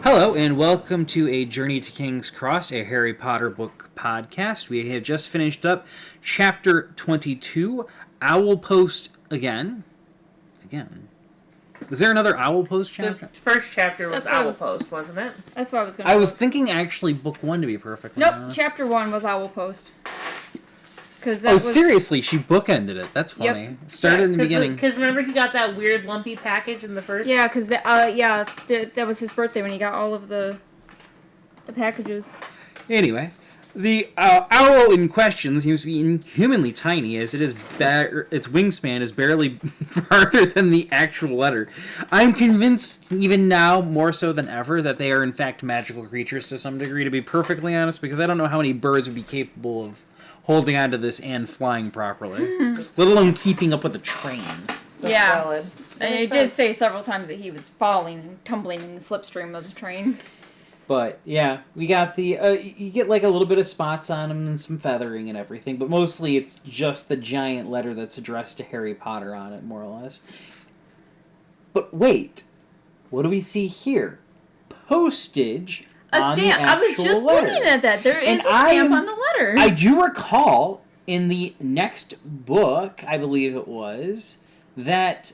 Hello, and welcome to A Journey to King's Cross, a Harry Potter book podcast. We have just finished up Chapter 22, Owl Post Again. Was there another Owl Post chapter? The first chapter was Owl Post, wasn't it? That's what I was going to I was thinking actually book 1 to be perfectly honest. Chapter 1 was Owl Post. Seriously, she bookended it. That's funny. Yep. It started in the beginning. Because remember he got that weird lumpy package in the first? Yeah, because that was his birthday when he got all of the packages. Anyway, the owl in question seems to be inhumanly tiny, as its wingspan is barely farther than the actual letter. I'm convinced, even now, more so than ever, that they are in fact magical creatures to some degree, to be perfectly honest, because I don't know how many birds would be capable of holding onto this and flying properly, let alone keeping up with the train. That's valid. And it did say several times that he was falling and tumbling in the slipstream of the train. But, yeah, we got the, you get like a little bit of spots on him and some feathering and everything, but mostly it's just the giant letter that's addressed to Harry Potter on it, more or less. But wait, what do we see here? Postage on stamp. The I was just letter. looking at that. There is a stamp on the letter. I do recall in the next book, I believe it was, that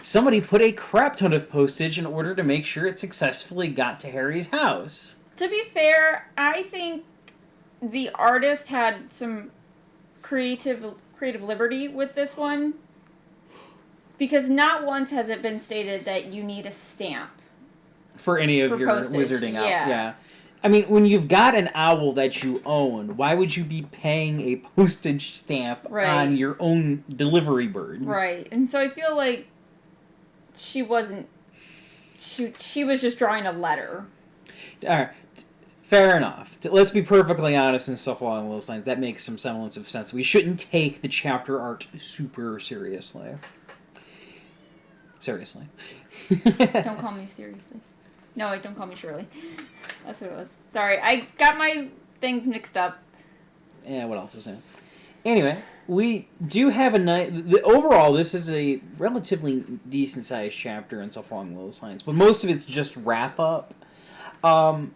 somebody put a crap ton of postage in order to make sure it successfully got to Harry's house. To be fair, I think the artist had some creative liberty with this one, because not once has it been stated that you need a stamp for any of your postage. Wizarding out. Yeah. I mean, when you've got an owl that you own, why would you be paying a postage stamp on your own delivery bird? Right. And so I feel like she wasn't... She was just drawing a letter. All right. Fair enough. Let's be perfectly honest and stuff along those lines. That makes some semblance of sense. We shouldn't take the chapter art super seriously. Seriously. Don't call me seriously. No, don't call me Shirley. That's what it was. Sorry, I got my things mixed up. Yeah, what else is in it? Anyway, we do have a nice... Overall, this is a relatively decent-sized chapter and stuff along those lines, but most of it's just wrap-up. I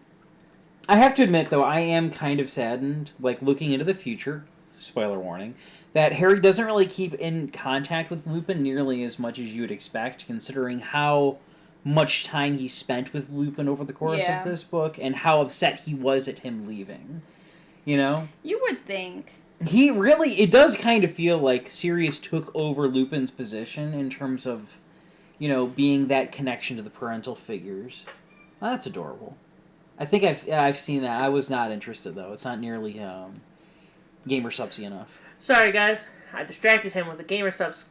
have to admit, though, I am kind of saddened, like, looking into the future, spoiler warning, that Harry doesn't really keep in contact with Lupin nearly as much as you would expect, considering how much time he spent with Lupin over the course of this book, and how upset he was at him leaving. You know? You would think. He really... It does kind of feel like Sirius took over Lupin's position in terms of, you know, being that connection to the parental figures. Oh, that's adorable. I think I've seen that. I was not interested, though. It's not nearly Gamer Subsy enough. Sorry, guys. I distracted him with a Gamer Subs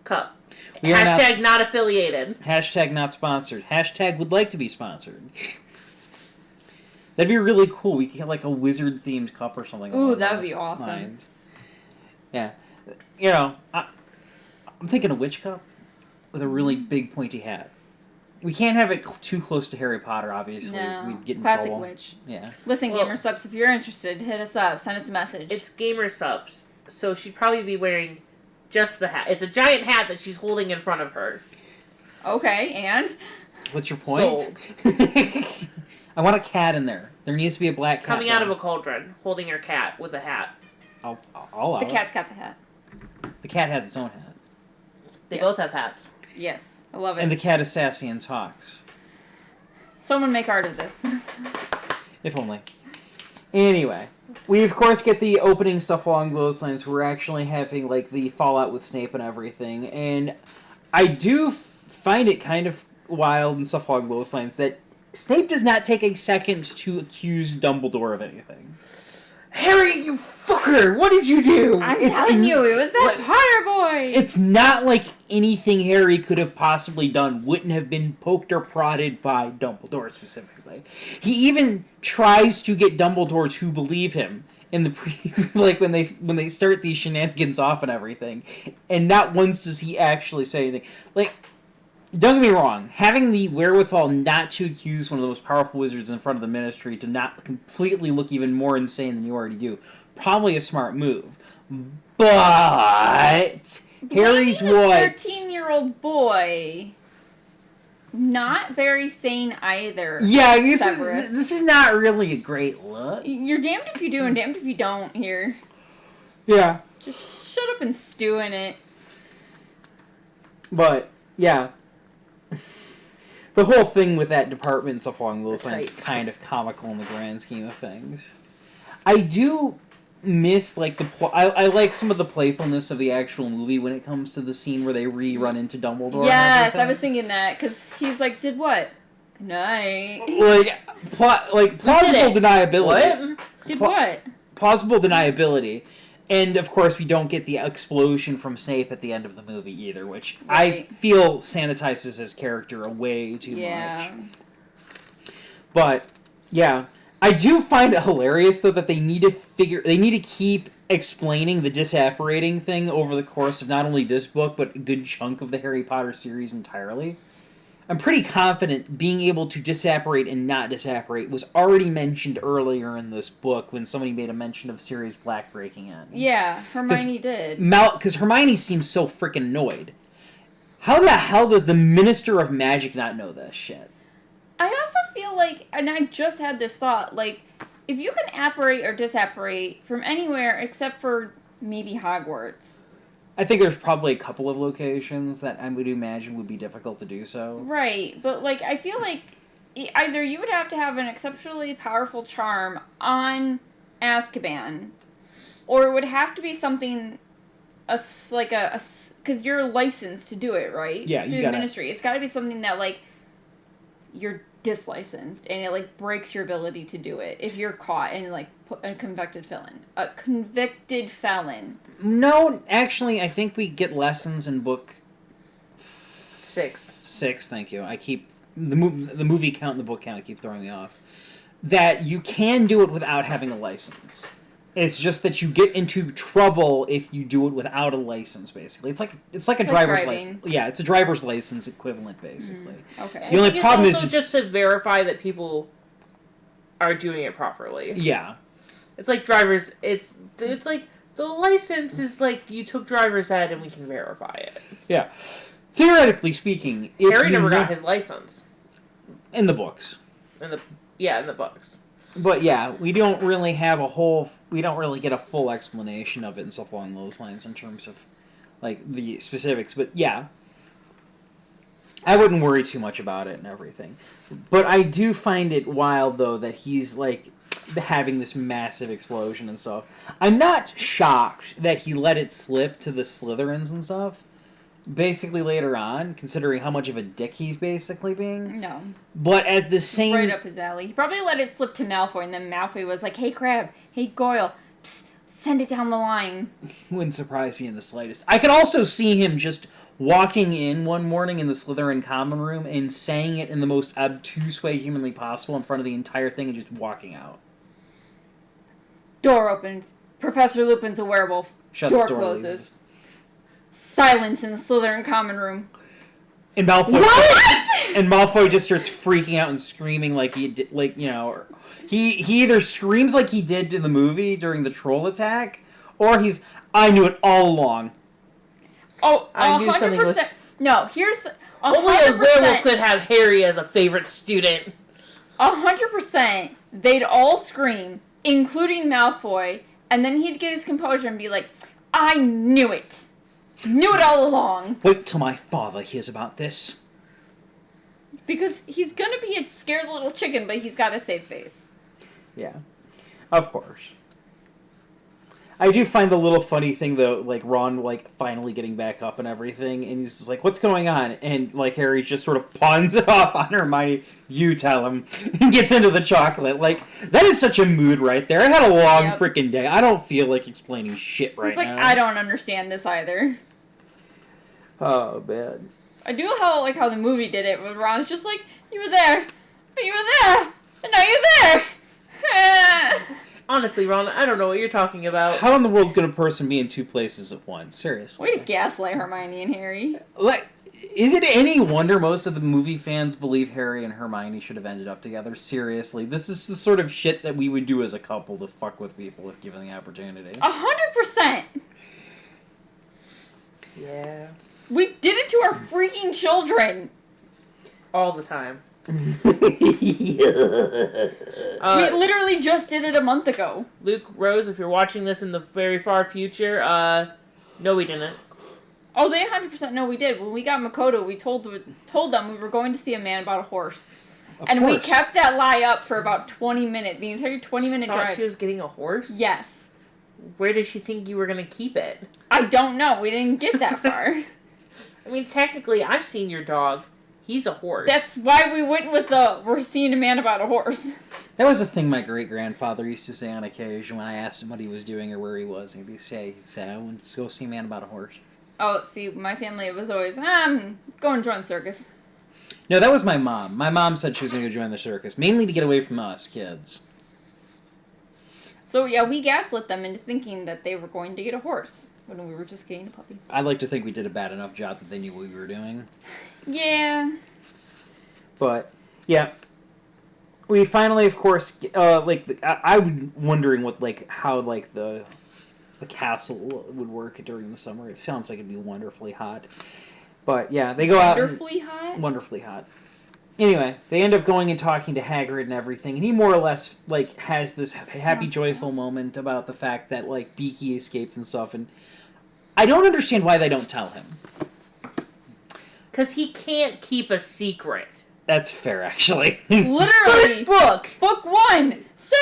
cup. We Hashtag not affiliated. Hashtag not sponsored. Hashtag would like to be sponsored. That'd be really cool. We could get like a wizard themed cup or something. Ooh, that would be awesome. Lines. Yeah. You know, I'm thinking a witch cup with a really big pointy hat. We can't have it too close to Harry Potter, obviously. No. We'd get in Classic trouble. witch. Yeah. Listen, Gamer Subs, if you're interested, hit us up. Send us a message. It's Gamer Subs, so she'd probably be wearing just the hat. It's a giant hat that she's holding in front of her. Okay, and? What's your point? Sold. I want a cat in there. There needs to be a black cat. Coming out of a cauldron, holding her cat with a hat. I'll allow The it. cat's got the hat. The cat has its own hat. They both have hats. Yes, I love it. And the cat is sassy and talks. Someone make art of this. If only. Anyway, we of course get the opening stuff along those lines. We're actually having like the fallout with Snape and everything, and I do find it kind of wild and stuff along those lines that Snape does not take a second to accuse Dumbledore of anything. Harry, you fucker! What did you do? I'm telling you, it was that Potter boy! It's not like anything Harry could have possibly done wouldn't have been poked or prodded by Dumbledore specifically. He even tries to get Dumbledore to believe him in the like when they start these shenanigans off and everything, and not once does he actually say anything. Like, don't get me wrong, having the wherewithal not to accuse one of the most powerful wizards in front of the Ministry to not completely look even more insane than you already do, probably a smart move. But Harry's what? 13-year-old boy. not very sane either. Yeah, Severus. this is not really a great look. You're damned if you do and damned if you don't here. Yeah. Just shut up and stew in it. But, yeah. The whole thing with that department stuff along those lines is kind of comical in the grand scheme of things. I do miss, like, I like some of the playfulness of the actual movie when it comes to the scene where they run into Dumbledore. Yes, I was thinking that, because he's like, did what? Night. Plausible deniability. What? Did what? Plausible deniability. And, of course, we don't get the explosion from Snape at the end of the movie either, which I feel sanitizes his character way too much. But, yeah. I do find it hilarious, though, that they need to keep explaining the disapparating thing over the course of not only this book, but a good chunk of the Harry Potter series entirely. I'm pretty confident being able to disapparate and not disapparate was already mentioned earlier in this book when somebody made a mention of Sirius Black breaking in. Yeah, Hermione did. Because Hermione seems so freaking annoyed. How the hell does the Minister of Magic not know this shit? I also feel like, and I just had this thought, like, if you can apparate or disapparate from anywhere except for maybe Hogwarts. I think there's probably a couple of locations that I would imagine would be difficult to do so. Right, but, like, I feel like either you would have to have an exceptionally powerful charm on Azkaban, or it would have to be something, because you're licensed to do it, right? Yeah, Through the ministry. It's got to be something that, like, you're dislicensed, and it, like, breaks your ability to do it if you're caught and, like, a convicted felon. A convicted felon. No, actually, I think we get lessons in book 6. 6, thank you. I keep the movie count and the book count keep throwing me off. That you can do it without having a license. It's just that you get into trouble if you do it without a license. Basically, it's like a driver's license. Yeah, it's a driver's license equivalent, basically. Okay. The only problem is just to verify that people are doing it properly. Yeah. It's like driver's. It's like the license is like you took driver's ed and we can verify it. Yeah. Theoretically speaking, if Harry never got his license in the books. in the books. But yeah, we don't really get a full explanation of it and stuff along those lines in terms of, like, the specifics. But yeah, I wouldn't worry too much about it and everything. But I do find it wild, though, that he's, like, having this massive explosion and stuff. I'm not shocked that he let it slip to the Slytherins and stuff. Basically later on, considering how much of a dick he's basically being. No. But at the same... Right up his alley. He probably let it slip to Malfoy, and then Malfoy was like, hey, Crabbe, hey, Goyle, psst, send it down the line. Wouldn't surprise me in the slightest. I could also see him just walking in one morning in the Slytherin common room and saying it in the most obtuse way humanly possible in front of the entire thing and just walking out. Door opens. Professor Lupin's a werewolf. Door closes. Silence in the Slytherin common room. And Malfoy just starts freaking out and screaming like he did, like, you know, he either screams like he did in the movie during the troll attack, or I knew it all along. Oh, I knew something was... No, here's... Only a werewolf could have Harry as a favorite student. 100%, they'd all scream, including Malfoy, and then he'd get his composure and be like, I knew it. Knew it all along. Wait till my father hears about this. Because he's gonna be a scared little chicken, but he's got a safe face. Yeah. Of course. I do find the little funny thing, though, like, Ron, like, finally getting back up and everything, and he's just like, what's going on? And, like, Harry just sort of pawns it off on Hermione, you tell him, and gets into the chocolate. Like, that is such a mood right there. I had a long freaking day. I don't feel like explaining shit right now. It's like, I don't understand this either. Oh, man. I do like how the movie did it, where Ron's just like, you were there, but you were there, and now you're there. Honestly, Ron, I don't know what you're talking about. How in the world could a person be in two places at once? Seriously. Way to gaslight Hermione and Harry. Like, is it any wonder most of the movie fans believe Harry and Hermione should have ended up together? Seriously. This is the sort of shit that we would do as a couple to fuck with people if given the opportunity. 100%! Yeah. We did it to our freaking children! all the time. We literally just did it a month ago. Luke, Rose, if you're watching this in the very far future, no, we didn't. Oh, they 100% know we did. When we got Makoto, we told them we were going to see a man about a horse. And we kept that lie up for about 20 minutes. The entire 20-minute drive. She was getting a horse? Yes. Where did she think you were going to keep it? I don't know. We didn't get that far. I mean, technically, I've seen your dog. He's a horse. That's why we went with we're seeing a man about a horse. That was a thing my great-grandfather used to say on occasion when I asked him what he was doing or where he was. He said, I went to go see a man about a horse. Oh, see, my family, it was always, I'm going to join the circus. No, that was my mom. My mom said she was going to go join the circus, mainly to get away from us kids. So, yeah, we gaslit them into thinking that they were going to get a horse when we were just getting a puppy. I'd like to think we did a bad enough job that they knew what we were doing. Yeah. But, yeah. We finally, of course, I was wondering what, how, the castle would work during the summer. It sounds like it'd be wonderfully hot. But, yeah, they go out. Wonderfully hot? Wonderfully hot. Anyway, they end up going and talking to Hagrid and everything, and he more or less, has this happy, joyful moment about the fact that, Beaky escapes and stuff, and I don't understand why they don't tell him. Because he can't keep a secret. That's fair, actually. Literally. First book! Book 1! So,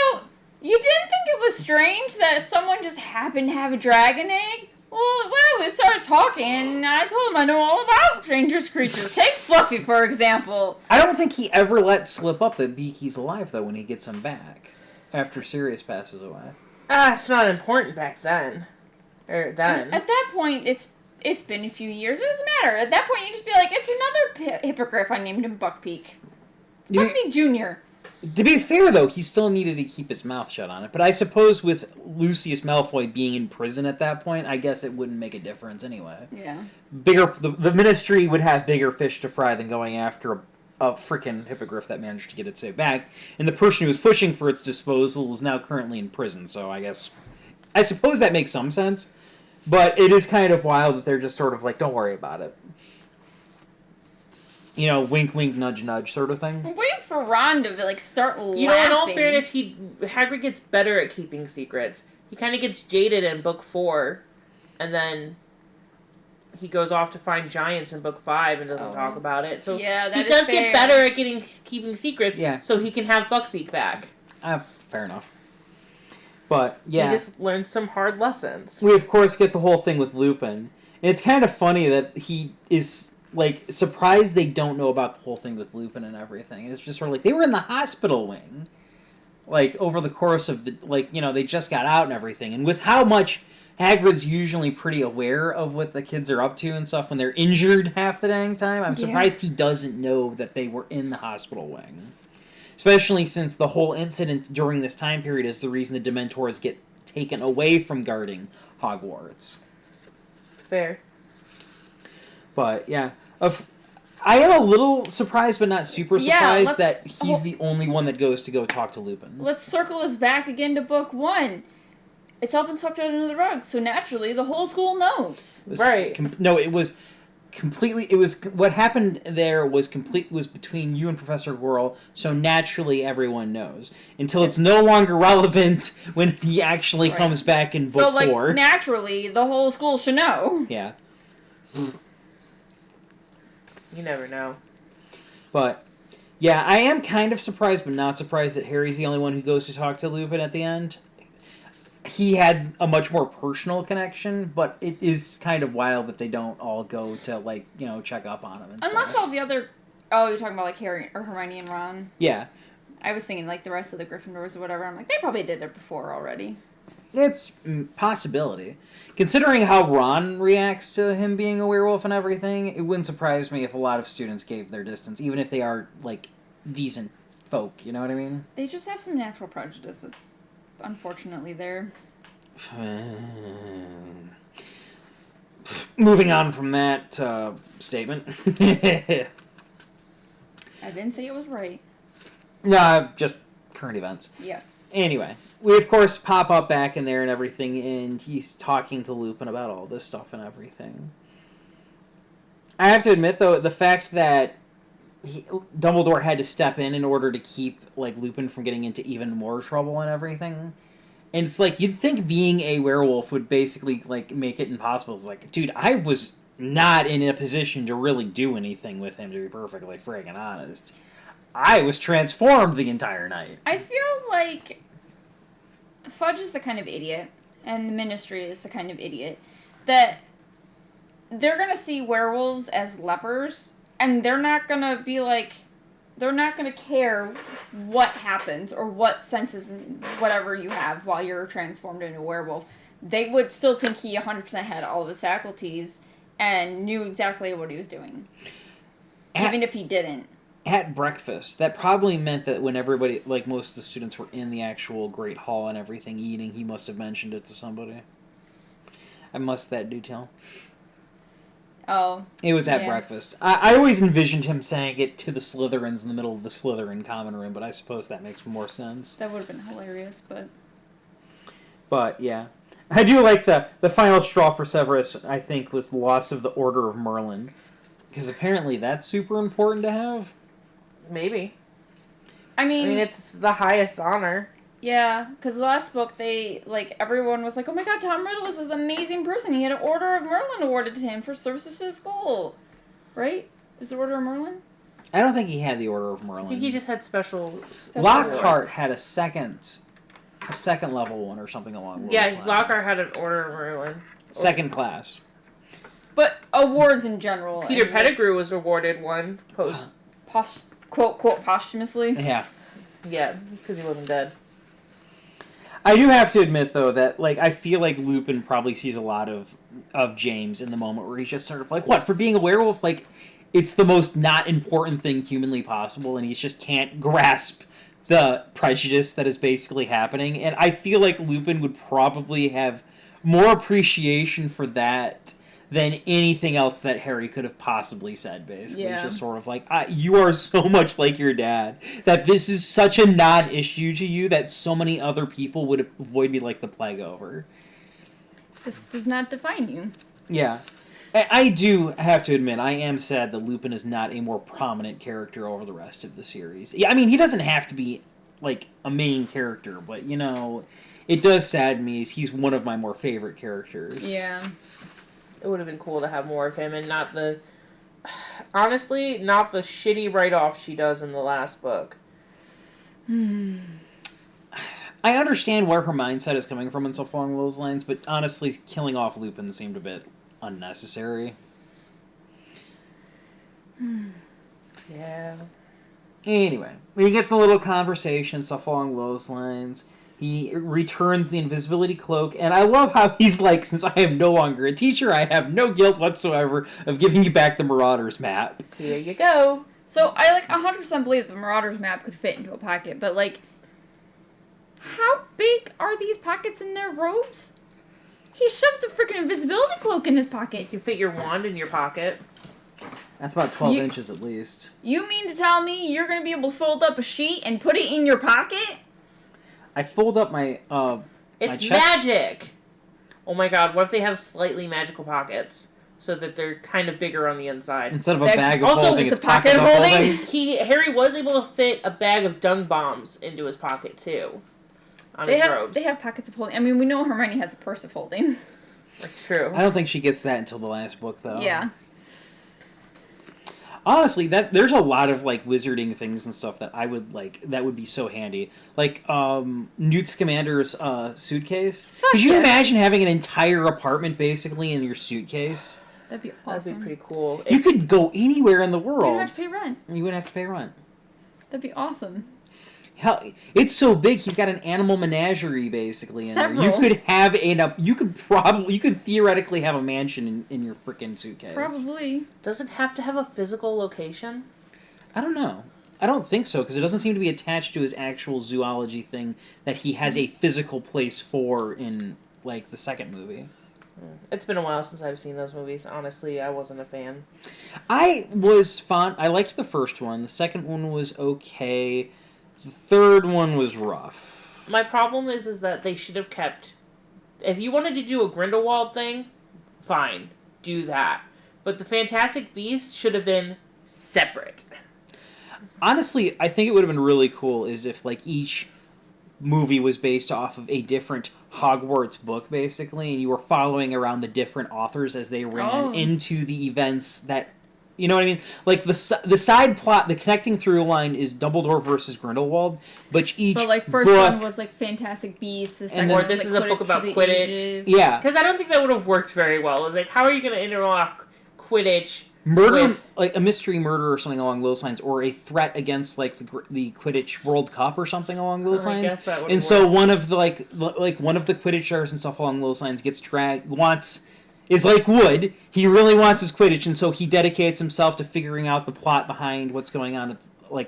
you didn't think it was strange that someone just happened to have a dragon egg? Well, we started talking, and I told him I know all about dangerous creatures. Take Fluffy, for example. I don't think he ever let slip up that Beaky's alive, though, when he gets him back. After Sirius passes away. It's not important back then. Or then. At that point, it's been a few years. It doesn't matter. At that point, you just be like, it's another hippogriff. I named him Buckbeak. Buckbeak Jr. To be fair, though, he still needed to keep his mouth shut on it. But I suppose with Lucius Malfoy being in prison at that point, I guess it wouldn't make a difference anyway. Yeah. The Ministry would have bigger fish to fry than going after a freaking hippogriff that managed to get its safe back. And the person who was pushing for its disposal is now currently in prison, so I suppose that makes some sense. But it is kind of wild that they're just sort of don't worry about it. You know, wink, wink, nudge, nudge sort of thing. I'm waiting for Ron to, start laughing. You know, in all fairness, Hagrid gets better at keeping secrets. He kind of gets jaded in book 4, and then he goes off to find giants in book 5 and doesn't talk about it. So yeah, he does get better at keeping secrets, so he can have Buckbeak back. Fair enough. But, yeah. He just learned some hard lessons. We, of course, get the whole thing with Lupin. And it's kind of funny that he is, surprised they don't know about the whole thing with Lupin and everything. It's just sort of they were in the hospital wing. Over the course of they just got out and everything. And with how much Hagrid's usually pretty aware of what the kids are up to and stuff when they're injured half the dang time, I'm surprised he doesn't know that they were in the hospital wing. Especially since the whole incident during this time period is the reason the Dementors get taken away from guarding Hogwarts. Fair. But, yeah. I am a little surprised, but not super surprised that he's the only one that goes to go talk to Lupin. Let's circle us back again to book 1. It's all been swept under the rug, so naturally the whole school knows. Right. No, it was completely. It was what happened there was between you and Professor Quirrell, so naturally everyone knows until it's no longer relevant when he actually comes back in book 4. So naturally the whole school should know. Yeah. You never know. But yeah, I am kind of surprised, but not surprised that Harry's the only one who goes to talk to Lupin at the end. He had a much more personal connection, but it is kind of wild that they don't all go to, check up on him and Unless stuff. all the other... Oh, you're talking about, Harry or Hermione and Ron? Yeah. I was thinking, the rest of the Gryffindors or whatever. I'm they probably did that before already. It's a possibility. Considering how Ron reacts to him being a werewolf and everything, it wouldn't surprise me if a lot of students gave their distance, even if they are, decent folk, you know what I mean? They just have some natural prejudice that's unfortunately there. Moving on from that statement. I didn't say it was right. No, just current events. Yes. Anyway, we of course pop up back in there and everything, and he's talking to Lupin about all this stuff and everything. I have to admit, though, the fact that Dumbledore had to step in order to keep like Lupin from getting into even more trouble and everything. And it's like, you'd think being a werewolf would basically like make it impossible. It's like, dude, I was not in a position to really do anything with him, to be perfectly friggin' honest. I was transformed the entire night. I feel like Fudge is the kind of idiot, and the Ministry is the kind of idiot, that they're gonna see werewolves as lepers, and they're not gonna be like, they're not gonna care what happens or what senses and whatever you have while you're transformed into a werewolf. They would still think he 100% had all of his faculties and knew exactly what he was doing. Even if he didn't. At breakfast, that probably meant that when everybody, like most of the students were in the actual Great Hall and everything eating, he must have mentioned it to somebody. I must that detail. Oh. It was at breakfast. I always envisioned him saying it to the Slytherins in the middle of the Slytherin common room, but I suppose that makes more sense. That would have been hilarious, but... But, yeah. I do like the final straw for Severus, I think, was the loss of the Order of Merlin. Because apparently that's super important to have. Maybe. I mean, it's the highest honor. Yeah, because the last book, they, like, everyone was like, oh my god, Tom Riddle is this amazing person. He had an Order of Merlin awarded to him for services to the school. Right? Is it Order of Merlin? I don't think he had the Order of Merlin. I think he just had special Lockhart awards. had a second level one or something along those Yeah, lines. Lockhart had an Order of Merlin. Second class. But awards in general. Peter Pettigrew was awarded one quote, posthumously. Yeah. Yeah, because he wasn't dead. I do have to admit, though, that like I feel like Lupin probably sees a lot of James in the moment where he's just sort of like, what, for being a werewolf? Like, it's the most not important thing humanly possible, and he just can't grasp the prejudice that is basically happening. And I feel like Lupin would probably have more appreciation for that than anything else that Harry could have possibly said, basically. Yeah. It's just sort of like, you are so much like your dad, that this is such a non-issue to you that so many other people would avoid me like the plague over. This does not define you. Yeah. I do have to admit, I am sad that Lupin is not a more prominent character over the rest of the series. Yeah, I mean, he doesn't have to be, like, a main character, but, you know, it does sadden me as he's one of my more favorite characters. Yeah. It would have been cool to have more of him and not the... Honestly, not the shitty write-off she does in the last book. I understand where her mindset is coming from and stuff along those lines, but honestly, killing off Lupin seemed a bit unnecessary. Yeah. Anyway, we get the little conversation, stuff along those lines. He returns the invisibility cloak, and I love how he's like, since I am no longer a teacher, I have no guilt whatsoever of giving you back the Marauders map. Here you go. So I, like, 100% believe the Marauders map could fit into a pocket, but, like, how big are these pockets in their robes? He shoved a freaking invisibility cloak in his pocket. You can fit your wand in your pocket. That's about 12 inches at least. You mean to tell me you're going to be able to fold up a sheet and put it in your pocket? I fold up my, It's my chest. magic! Oh my god, what if they have slightly magical pockets? So that they're kind of bigger on the inside. Instead of a That's bag of also, holding, it's it's a pocket of holding. Harry was able to fit a bag of dung bombs into his pocket, too. On his robes. They have pockets of holding. I mean, we know Hermione has a purse of holding. That's true. I don't think she gets that until the last book, though. Yeah. Honestly, there's a lot of like wizarding things and stuff that I would like. That would be so handy. Like Newt Scamander's suitcase. Could you imagine having an entire apartment basically in your suitcase? That'd be awesome. That'd be pretty cool. You could go anywhere in the You world. don't have to pay rent. You wouldn't have to pay rent. That'd be awesome. Hell, it's so big. He's got an animal menagerie basically in Several. there. You could have you could theoretically have a mansion in your freaking suitcase. Probably. Does it have to have a physical location? I don't know. I don't think so because it doesn't seem to be attached to his actual zoology thing that he has a physical place for in like the second movie. It's been a while since I've seen those movies. Honestly, I wasn't a fan. I was fond. I liked the first one. The second one was okay. The third one was rough. My problem is that they should have kept... If you wanted to do a Grindelwald thing, fine. Do that. But the Fantastic Beasts should have been separate. honestly, I think it would have been really cool is if like each movie was based off of a different Hogwarts book, basically, and you were following around the different authors as they ran into the events that, you know what I mean? Like the side plot, the connecting through line is Dumbledore versus Grindelwald, but first book, one was like Fantastic Beasts, the or this is a book about Quidditch. Yeah, because I don't think that would have worked very well. It's like, how are you going to interlock Quidditch? Murder, like a mystery murder or something along those lines, or a threat against like the Quidditch World Cup or something along those lines. Guess that would and work. so one of the like one of the Quidditchers and stuff along those lines gets is like Wood. He really wants his Quidditch, and so he dedicates himself to figuring out the plot behind what's going on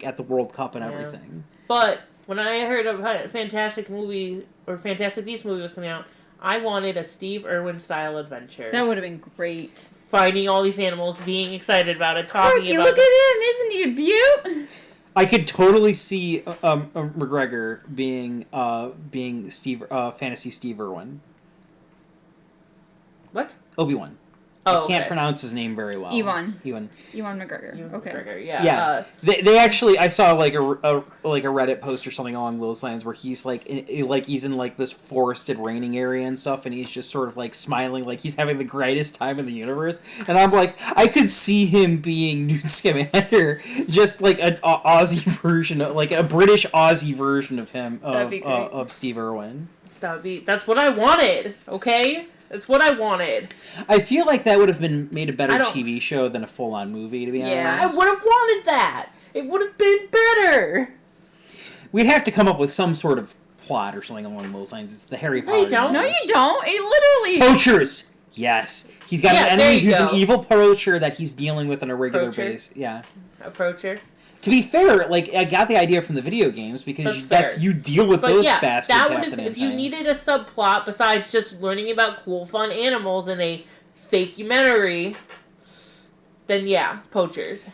at the World Cup and everything. But when I heard a Fantastic movie or Fantastic Beasts movie was coming out, I wanted a Steve Irwin style adventure. That would have been great. Finding all these animals, being excited about it, talking Corky, about look at him! Isn't he a beaut? I could totally see McGregor being Steve fantasy Steve Irwin. What? Obi-Wan. I can't pronounce his name very well. Ewan McGregor. Okay. McGregor, yeah. Yeah. They actually, I saw like a Reddit post or something along those lines where he's he's in like this forested raining area and stuff, and he's just sort of like smiling like he's having the greatest time in the universe. And I'm like, I could see him being Newt Scamander, just like an Aussie version, like a British Aussie version of him of Steve Irwin. That's what I wanted. Okay. That's what I wanted. I feel like that would have made a better TV show than a full-on movie, to be honest. I would have wanted that. It would have been better. We'd have to come up with some sort of plot or something along those lines. It's the Harry Potter. No, you don't. It literally... Poachers! Yes. He's got an enemy who's an evil poacher that he's dealing with on a regular basis. Yeah. A poacher. To be fair, like, I got the idea from the video games because you deal with those bastards half the damn time. If you needed a subplot besides just learning about cool, fun animals in a fake-umentary, then yeah, poachers.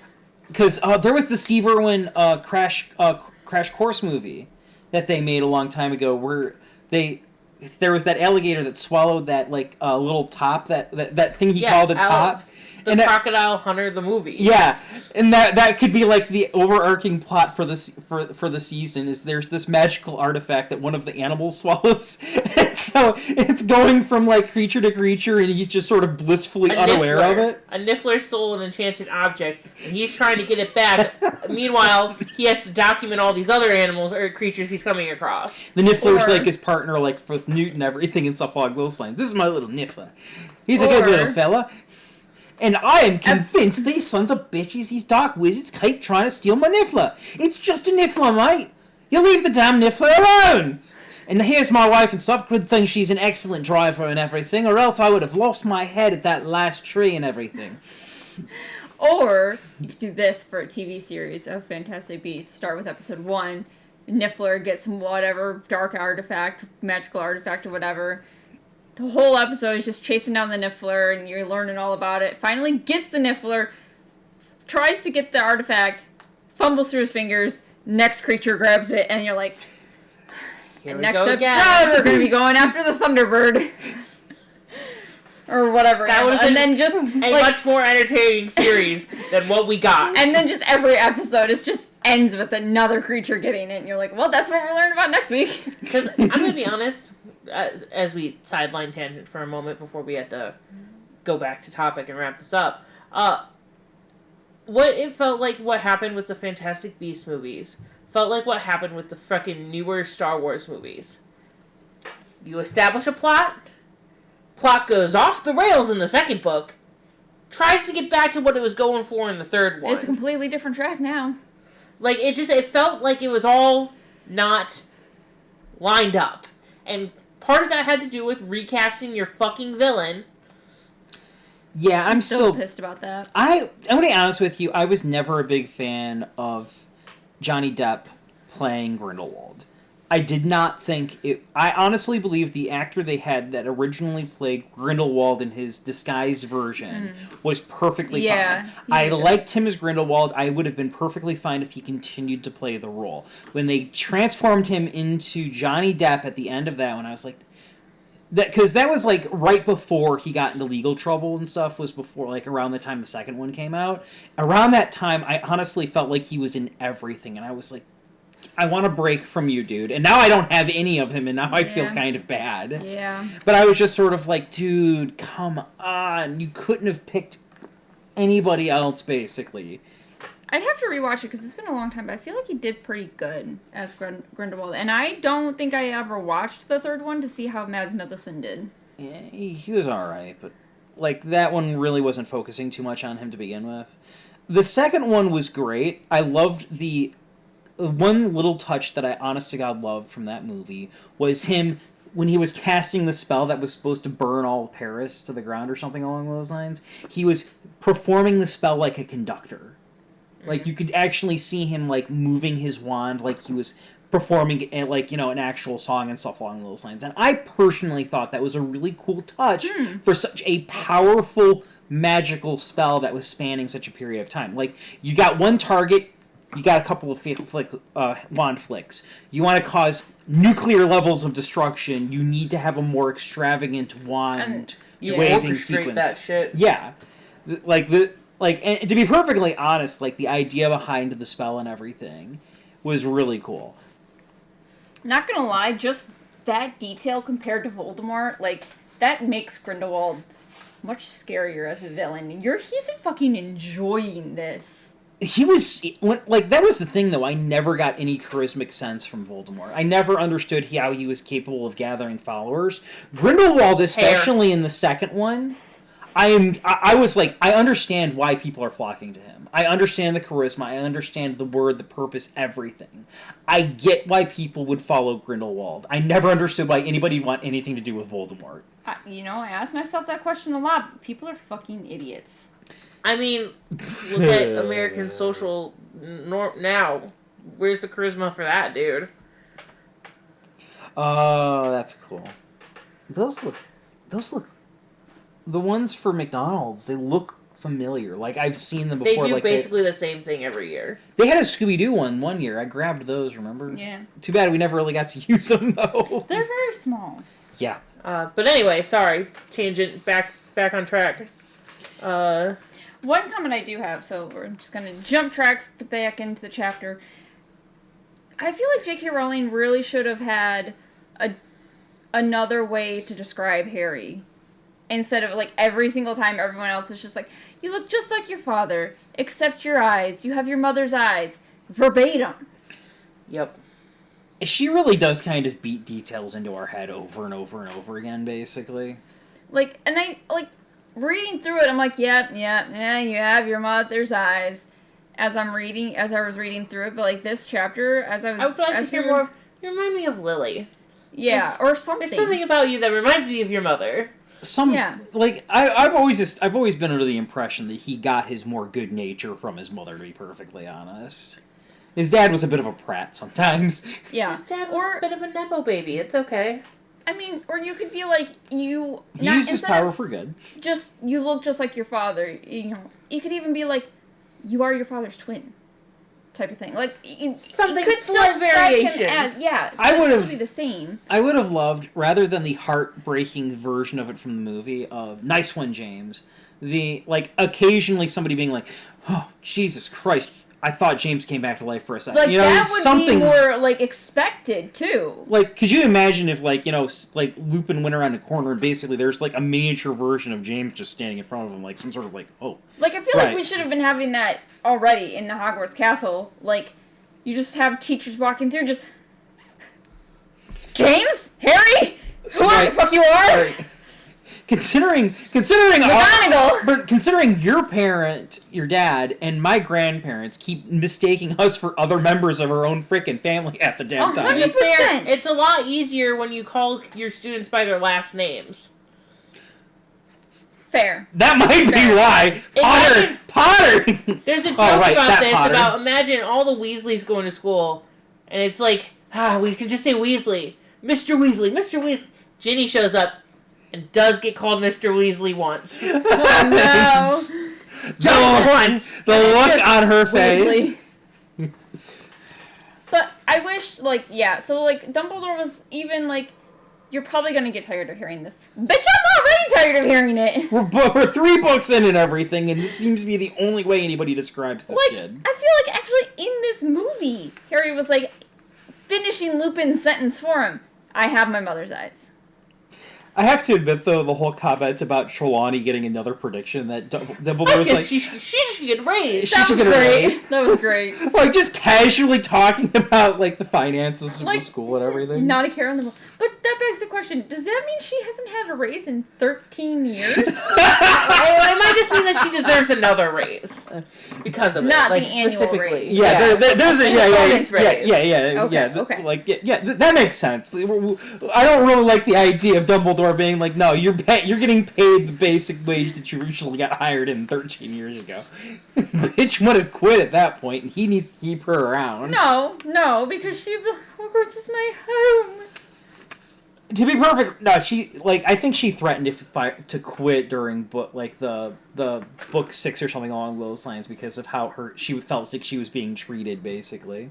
Because there was the Steve Irwin Crash Course movie that they made a long time ago where there was that alligator that swallowed that like little top that thing he called a top. The Crocodile Hunter, the movie. Yeah, and that could be like the overarching plot for the season. Is there's this magical artifact that one of the animals swallows, and so it's going from like creature to creature, and he's just sort of blissfully unaware of it. A Niffler stole an enchanted object, and he's trying to get it back. Meanwhile, he has to document all these other animals or creatures he's coming across. The Niffler's like his partner, like with Newt and everything and stuff along those lines. This is my little Niffler. He's a good little fella. And I am convinced these sons of bitches, these dark wizards, keep trying to steal my Niffler. It's just a Niffler, mate. You leave the damn Niffler alone. And here's my wife and stuff. Good thing she's an excellent driver and everything, or else I would have lost my head at that last tree and everything. Or you could do this for a TV series of Fantastic Beasts. Start with episode 1. Niffler gets some whatever dark artifact, magical artifact or whatever. The whole episode is just chasing down the Niffler, and you're learning all about it. Finally gets the Niffler, tries to get the artifact, fumbles through his fingers, next creature grabs it, and you're like, next episode we're going to be going after the Thunderbird. Or whatever. That would have been just a much more entertaining series than what we got. And then just every episode ends with another creature getting it, and you're like, well, that's what we're learning about next week. Because I'm going to be honest, as we sideline tangent for a moment before we had to go back to topic and wrap this up, what it felt like what happened with the Fantastic Beasts movies felt like what happened with the fucking newer Star Wars movies. You establish a plot goes off the rails in the second book, tries to get back to what it was going for in the third one. It's a completely different track now. Like, it felt like it was all not lined up. And part of that had to do with recasting your fucking villain. Yeah, I'm still pissed about that. I'm going to be honest with you, I was never a big fan of Johnny Depp playing Grindelwald. I did not think it... I honestly believe the actor they had that originally played Grindelwald in his disguised version was perfectly fine. I liked him as Grindelwald. I would have been perfectly fine if he continued to play the role. When they transformed him into Johnny Depp at the end of that one, I was like... because that was like right before he got into legal trouble and stuff. Was before like around the time the second one came out. Around that time, I honestly felt like he was in everything, and I was like, I want a break from you, dude. And now I don't have any of him, and now I feel kind of bad. Yeah. But I was just sort of like, dude, come on. You couldn't have picked anybody else, basically. I'd have to rewatch it because it's been a long time, but I feel like he did pretty good as Grindelwald. And I don't think I ever watched the third one to see how Mads Mikkelsen did. Yeah, he was alright, but like that one really wasn't focusing too much on him to begin with. The second one was great. I loved the one little touch that I honest to God loved from that movie was him when he was casting the spell that was supposed to burn all of Paris to the ground or something along those lines. He was performing the spell like a conductor. Like, you could actually see him, like, moving his wand like he was performing, like, you know, an actual song and stuff along those lines. And I personally thought that was a really cool touch for such a powerful, magical spell that was spanning such a period of time. Like, you got one target, you got a couple of wand flicks. You want to cause nuclear levels of destruction, you need to have a more extravagant wand waving sequence. That shit. Yeah. And to be perfectly honest, like, the idea behind the spell and everything was really cool. Not gonna lie, just that detail compared to Voldemort, like, that makes Grindelwald much scarier as a villain. He's fucking enjoying this. He was, that was the thing, though. I never got any charismatic sense from Voldemort. I never understood how he was capable of gathering followers. Grindelwald, especially in the second one... I was like, I understand why people are flocking to him. I understand the charisma. I understand the word, the purpose, everything. I get why people would follow Grindelwald. I never understood why anybody would want anything to do with Voldemort. I ask myself that question a lot. But people are fucking idiots. I mean, look at American social norm now. Where's the charisma for that, dude? Oh, that's cool. Those look. The ones for McDonald's, they look familiar. Like, I've seen them before. They do like basically the same thing every year. They had a Scooby-Doo one year. I grabbed those, remember? Yeah. Too bad we never really got to use them, though. They're very small. Yeah. But anyway, sorry. Tangent. Back on track. One comment I do have, so we're just going to jump tracks back into the chapter. I feel like J.K. Rowling really should have had another way to describe Harry. Instead of, like, every single time everyone else is just like, you look just like your father, except your eyes. You have your mother's eyes. Verbatim. Yep. She really does kind of beat details into our head over and over and over again, basically. Like, and I, like, reading through it, I'm like, yeah, you have your mother's eyes. As I was reading through it, but, like, this chapter, I would like to hear more of, you remind me of Lily. Yeah, or something. There's something about you that reminds me of your mother. I've always been under the impression that he got his more good nature from his mother, to be perfectly honest. His dad was a bit of a prat sometimes. Yeah. His dad was a bit of a nepo baby. It's okay. I mean, or you could be like, He used his power for good. Just, you look just like your father. You could even be like, you are your father's twin. Type of thing. Like, something slight variation. I would have be the same. I would have loved, rather than the heartbreaking version of it from the movie of "Nice one, James," occasionally somebody being like, "Oh, Jesus Christ, I thought James came back to life for a second." Like, that would be more, like, expected, too. Like, could you imagine if, Lupin went around a corner and basically there's, like, a miniature version of James just standing in front of him, like, some sort of, like, oh. Like, I feel like we should have been having that already in the Hogwarts Castle. Like, you just have teachers walking through just... James? Harry? Whoever the fuck you are? Right. Considering your parent, your dad, and my grandparents keep mistaking us for other members of our own frickin' family at the damn time. 100%. It's a lot easier when you call your students by their last names. Fair. That might be why. Potter! There's a joke about this, about imagine all the Weasleys going to school, and it's like, we can just say Weasley. Mr. Weasley, Mr. Weasley. Ginny shows up and does get called Mr. Weasley once. Oh, no. Just once. The look on her face. But I wish, so, Dumbledore was even, you're probably going to get tired of hearing this. Bitch, I'm already tired of hearing it. We're 3 books in and everything, and this seems to be the only way anybody describes this kid. I feel like actually in this movie, Harry was like finishing Lupin's sentence for him. I have my mother's eyes. I have to admit, though, the whole comment about Trelawney getting another prediction that Dumbledore was like... She should get raised. That was great. That was great. Like, just casually talking about, like, the finances of the school and everything. Not a care in the world. But that begs the question, does that mean she hasn't had a raise in 13 years? It might just mean that she deserves another raise. Because of Not it. Like, the annual specifically. raise. Yeah, there's a... Okay. Like, that makes sense. I don't really like the idea of Dumbledore being like, no, you're getting paid the basic wage that you originally got hired in 13 years ago. Bitch would have quit at that point, and he needs to keep her around. No, because Hogwarts is my home. To be perfect, no, I think she threatened to quit during the book 6 or something along those lines because of how she felt like she was being treated, basically.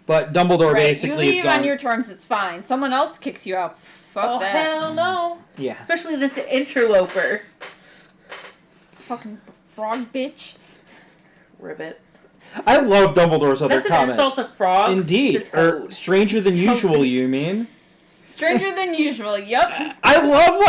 But Dumbledore basically you leave on your terms, it's fine. Someone else kicks you out. Fuck that. Hell no. Yeah. Especially this interloper. Fucking frog bitch. Ribbit. I love Dumbledore's other That's comment. an insult to frogs. Indeed. Or stranger than usual, you mean? Stranger than usual, yep. I love,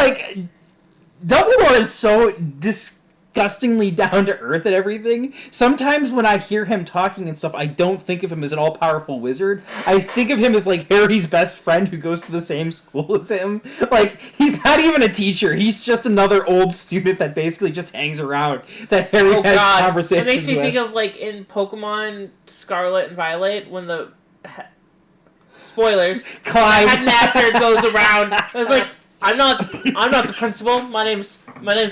Dumbledore is so disgustingly down to earth and everything. Sometimes when I hear him talking and stuff, I don't think of him as an all-powerful wizard. I think of him as, Harry's best friend who goes to the same school as him. He's not even a teacher. He's just another old student that basically just hangs around that Harry has conversations with. It makes me think of, in Pokemon Scarlet and Violet, when the... Spoilers. Clive. Headmaster goes around. I was like, I'm not the principal. My name's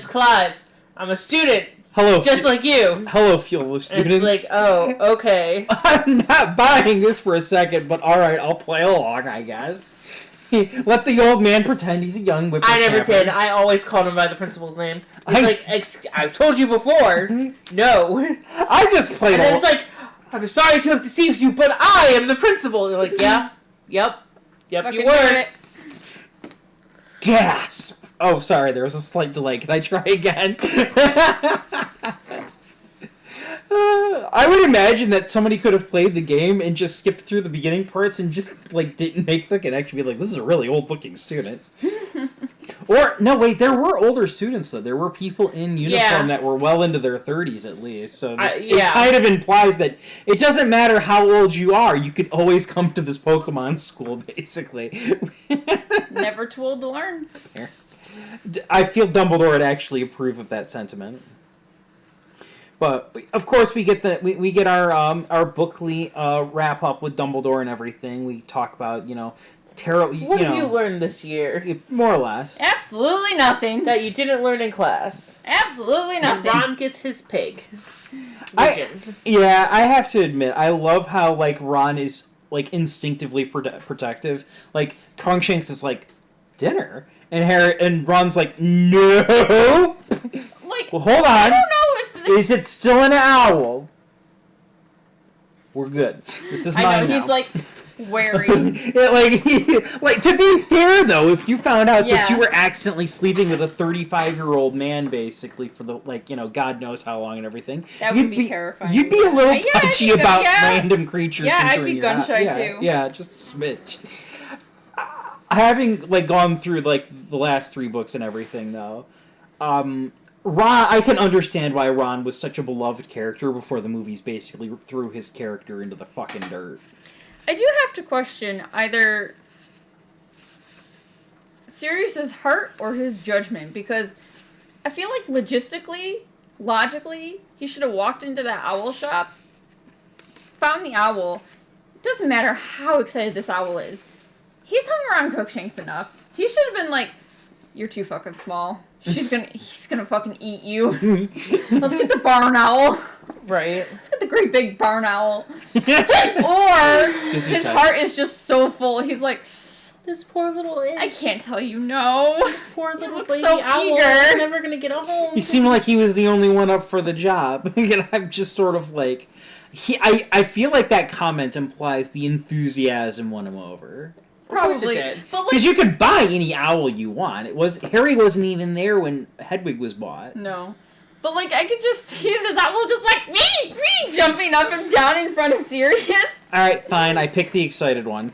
Clive. I'm a student. Hello. Just like you. Hello, fellow students. And it's like, oh, okay. I'm not buying this for a second, but alright, I'll play along, I guess. Let the old man pretend he's a young whippersnapper. I never did. I always called him by the principal's name. He's I've told you before. No. I just played And then it's like, I'm sorry to have deceived you, but I am the principal. You're like, yeah. Yep, you were. Gasp! Oh, sorry, there was a slight delay. Can I try again? I would imagine that somebody could have played the game and just skipped through the beginning parts and just, didn't make the connection. Be like, this is a really old-looking student. Or, no, wait, there were older students, though. There were people in uniform that were well into their 30s, at least. So it kind of implies that it doesn't matter how old you are, you could always come to this Pokemon school, basically. Never too old to learn. I feel Dumbledore would actually approve of that sentiment. But, of course, we get our bookly wrap-up with Dumbledore and everything. We talk about, What have you learned this year? More or less. Absolutely nothing. That you didn't learn in class. Absolutely nothing. And Ron gets his pig. I have to admit, I love how, Ron is, instinctively protective. Crunkshanks is dinner? And Ron's no! Well, hold on. I don't know if... Is it still an owl? We're good. This is mine I know, now. he's, wary. To be fair, though, if you found out that you were accidentally sleeping with a 35-year-old man, basically, for the, God knows how long and everything. That would be terrifying. You'd be a little touchy about random creatures entering your house. Yeah, I'd be gun-shy, too. Yeah, just a smidge. Having, gone through, the last 3 books and everything, though, Ron, I can understand why Ron was such a beloved character before the movies basically threw his character into the fucking dirt. I do have to question either Sirius's heart or his judgment, because I feel like logically, he should have walked into that owl shop, found the owl. It doesn't matter how excited this owl is. He's hung around Crookshanks enough. He should have been like, you're too fucking small. He's gonna fucking eat you. Let's get the barn owl. Right. Let's get the great big barn owl. Or his heart is just so full. He's like, this poor little itch. I can't tell you no. This poor little baby so owl eager. is never gonna get a home. He seemed like he was the only one up for the job. And I'm just sort of I feel like that comment implies the enthusiasm won him over. Probably. It did. But Because like, you could buy any owl you want. Harry wasn't even there when Hedwig was bought. no. But like, I could just see this owl just like, me, jumping up and down in front of Sirius. Alright, fine, I picked the excited one.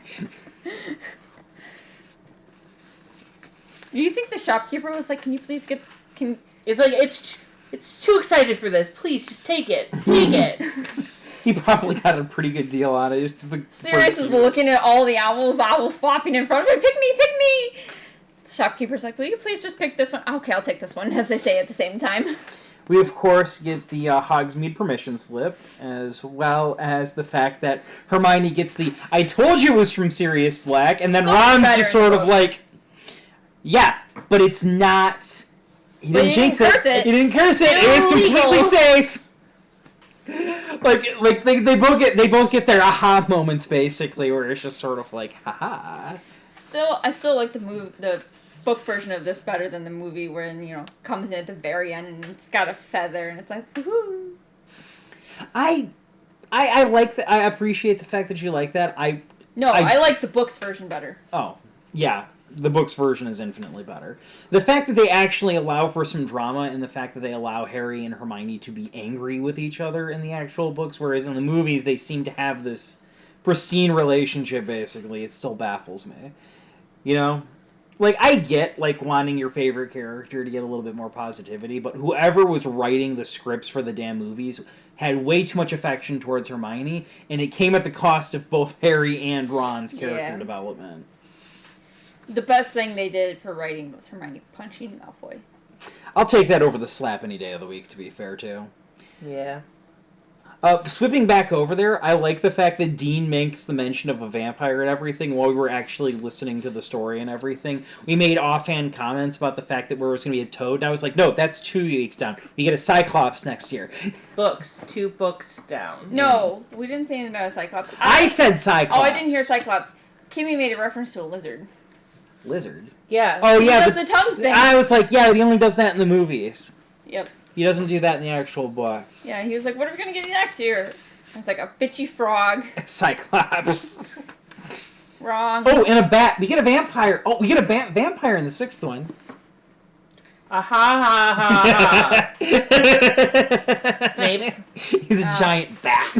Do you think the shopkeeper was like, can you please get, It's like, it's too excited for this. Please, just take it. Take it. He probably got a pretty good deal on it. It's just the Sirius is looking at all the owls flopping in front of him, pick me! The shopkeeper's like, will you please just pick this one? Okay, I'll take this one, as they say at the same time. We, of course, get the Hogsmeade permission slip, as well as the fact that Hermione gets the I told you it was from Sirius Black, and then So Ron's better just in the sort of book. like, yeah, but it's not... He But didn't he jinx didn't curse it. He didn't curse it. It is completely Illegal. safe. Like they both get their aha moments basically, where it's just sort of like, haha. I still like the book version of this better than the movie, where comes in at the very end and it's got a feather and it's like, woohoo. I like that. I appreciate the fact that you like that. I like the book's version better. Oh, yeah. The book's version is infinitely better. The fact that they actually allow for some drama, and the fact that they allow Harry and Hermione to be angry with each other in the actual books, whereas in the movies they seem to have this pristine relationship, basically, it still baffles me. You know? Like, I get, like, wanting your favorite character to get a little bit more positivity, but whoever was writing the scripts for the damn movies had way too much affection towards Hermione, and it came at the cost of both Harry and Ron's character development. The best thing they did for writing was Hermione punching Malfoy. I'll take that over the slap any day of the week, to be fair, too. Yeah. Swipping back over there, I like the fact that Dean makes the mention of a vampire and everything while we were actually listening to the story and everything. We made offhand comments about the fact that there was going to be a toad, and I was like, no, that's 2 weeks down. We get a Cyclops next year. Books. 2 books down. No, we didn't say anything about a Cyclops. I said Cyclops. Oh, I didn't hear Cyclops. Kimmy made a reference to a lizard. Lizard? Yeah. Oh, yeah, He does but the tongue thing. I was like, yeah, he only does that in the movies. Yep. He doesn't do that in the actual book. Yeah, he was like, what are we going to get next year? I was like, a bitchy frog. Cyclops. Wrong. Oh, and a bat. We get a vampire. Oh, we get a vampire in the 6th one. Ha ha ha ha. Snape. He's a giant bat.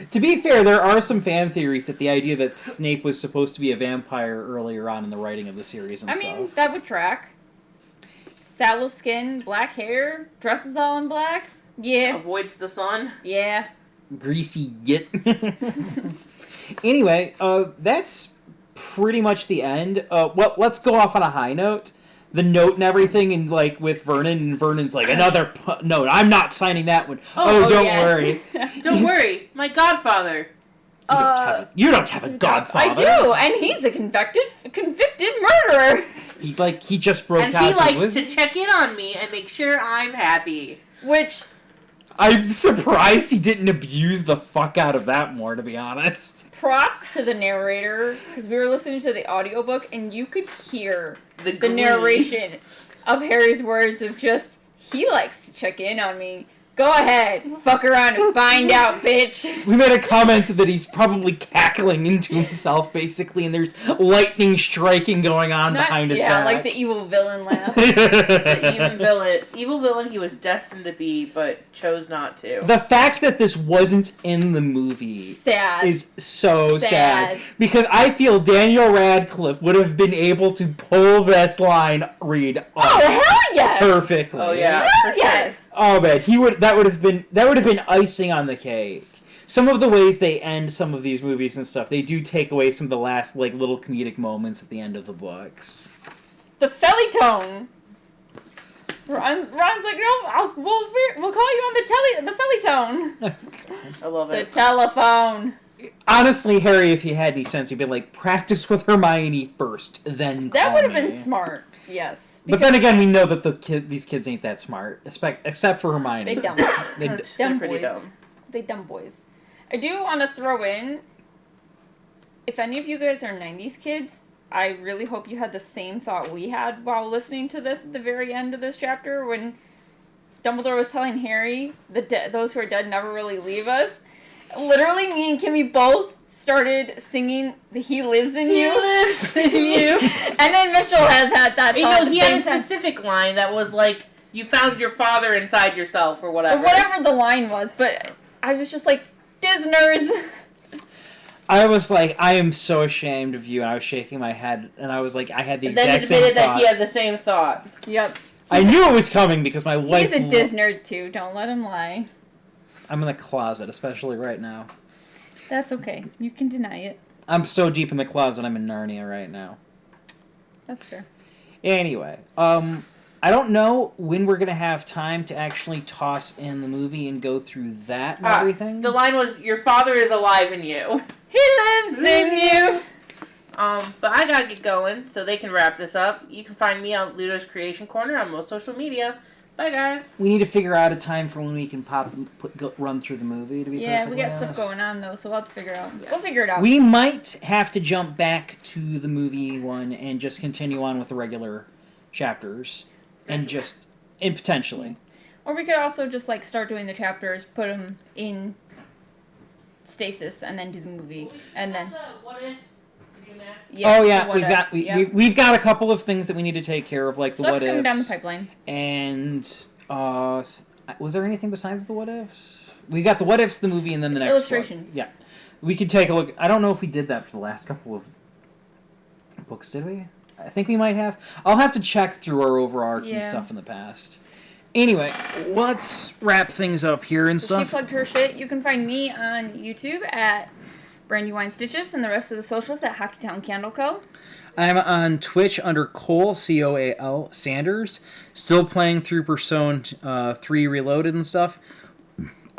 To be fair, there are some fan theories that the idea that Snape was supposed to be a vampire earlier on in the writing of the series and I mean, that would track. Sallow skin, black hair, dresses all in black. Yeah. Avoids the sun. Yeah. Greasy git. Anyway, that's pretty much the end. Well, let's go off on a high note. The note and everything, and like with Vernon, and Vernon's like, another note. I'm not signing that one. Oh, don't yes. worry. Don't worry. My godfather. You don't have a godfather. I do, and he's a convicted murderer. He just broke And out. he likes to Elizabeth. check in on me and make sure I'm happy. Which, I'm surprised he didn't abuse the fuck out of that more, to be honest. props to the narrator, because we were listening to the audiobook, and you could hear the glee. narration of Harry's words of just, he likes to check in on me. Go ahead, fuck around and find out, bitch. We made a comment that he's probably cackling into himself, basically, and there's lightning striking going on behind his back. Yeah, like the evil villain laugh. Evil villain he was destined to be, but chose not to. The fact that this wasn't in the movie Sad. is so sad. Sad. Because I feel Daniel Radcliffe would have been able to pull this line read Oh, hell yes! perfectly. Oh yeah, Hell for sure. yes! Oh man, that would have been icing on the cake. Some of the ways they end some of these movies and stuff, they do take away some of the last like little comedic moments at the end of the books. The Fellitone. Ron's like, no, we'll call you on the Fellitone. I love The it. telephone. Honestly, Harry, if he had any sense, he'd be like, practice with Hermione first, then That call would have me." been smart. Yes. But then again, we know that these kids ain't that smart, except for Hermione. They dumb. They They're Dumb pretty boys. dumb. They dumb boys. I do want to throw in, if any of you guys are 90s kids, I really hope you had the same thought we had while listening to this at the very end of this chapter when Dumbledore was telling Harry, those who are dead never really leave us. Literally, me and Kimmy both started singing the "He Lives in You." He lives in you. And then Mitchell has had that. You thought know, at the he had same a time. specific line that was like, "You found your father inside yourself," or whatever. Or whatever the line was, but I was just like, "Diz nerds." I was like, I am so ashamed of you, and I was shaking my head, and I was like, I had the And then exact same admitted that thought. he had the same thought. Yep. I knew it was coming because my wife... He's a Diz nerd too. Don't let him lie. I'm in the closet, especially right now. That's okay. You can deny it. I'm so deep in the closet, I'm in Narnia right now. That's fair. Anyway, I don't know when we're going to have time to actually toss in the movie and go through that and everything. The line was, "Your father is alive in you." He lives in you. But I gotta get going, so they can wrap this up. You can find me on Ludo's Creation Corner on most social media. Bye, guys. We need to figure out a time for when we can run through the movie, to be Yeah, perfectly we got honest. stuff going on though, so we'll have to figure out. Yes. We'll figure it out. We might have to jump back to the movie one and just continue on with the regular chapters. And potentially. Or we could also just like start doing the chapters, put them in stasis, and then do the movie, and then. What ifs to do next? Yeah, Oh yeah, the what ifs, we've got a couple of things that we need to take care of, like the Stuff's what coming ifs. down the pipeline. And was there anything besides the what ifs? We got the what ifs, the movie, and then the next Illustrations. one. Yeah, we could take a look. I don't know if we did that for the last couple of books, did we? I think we might have. I'll have to check through our overarching stuff in the past. Anyway, let's wrap things up here and So stuff. she plugged her shit. You can find me on YouTube at Brandy Wine Stitches and the rest of the socials at Hockeytown Candle Co. I'm on Twitch under Cole, Coal Sanders. Still playing through Persona 3 Reloaded and stuff.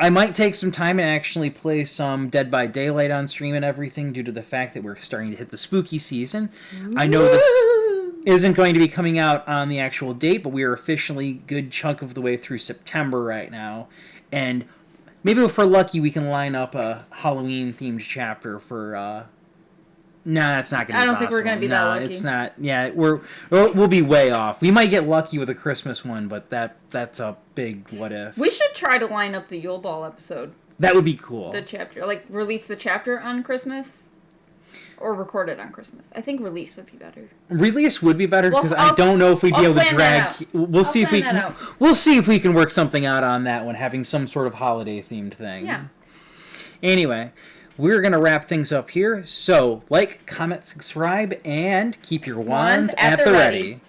I might take some time and actually play some Dead by Daylight on stream and everything due to the fact that we're starting to hit the spooky season. I know this isn't going to be coming out on the actual date, but we are officially a good chunk of the way through September right now. And maybe if we're lucky, we can line up a Halloween-themed chapter for... Nah, that's not going to be I don't think we're going to be that lucky. It's not. Yeah, we'll be way off. We might get lucky with a Christmas one, but that's a big what if. We should try to line up the Yule Ball episode. That would be cool. The chapter. Like, release the chapter on Christmas. Or record it on Christmas. I think release would be better. Release would be better because Well, I don't know if we'd be I'll able to plan drag. that out. We'll see if we plan that can. out. We'll see if we can work something out on that one, having some sort of holiday themed thing. Yeah. Anyway, we're gonna wrap things up here. So, like, comment, subscribe, and keep your wands at the ready.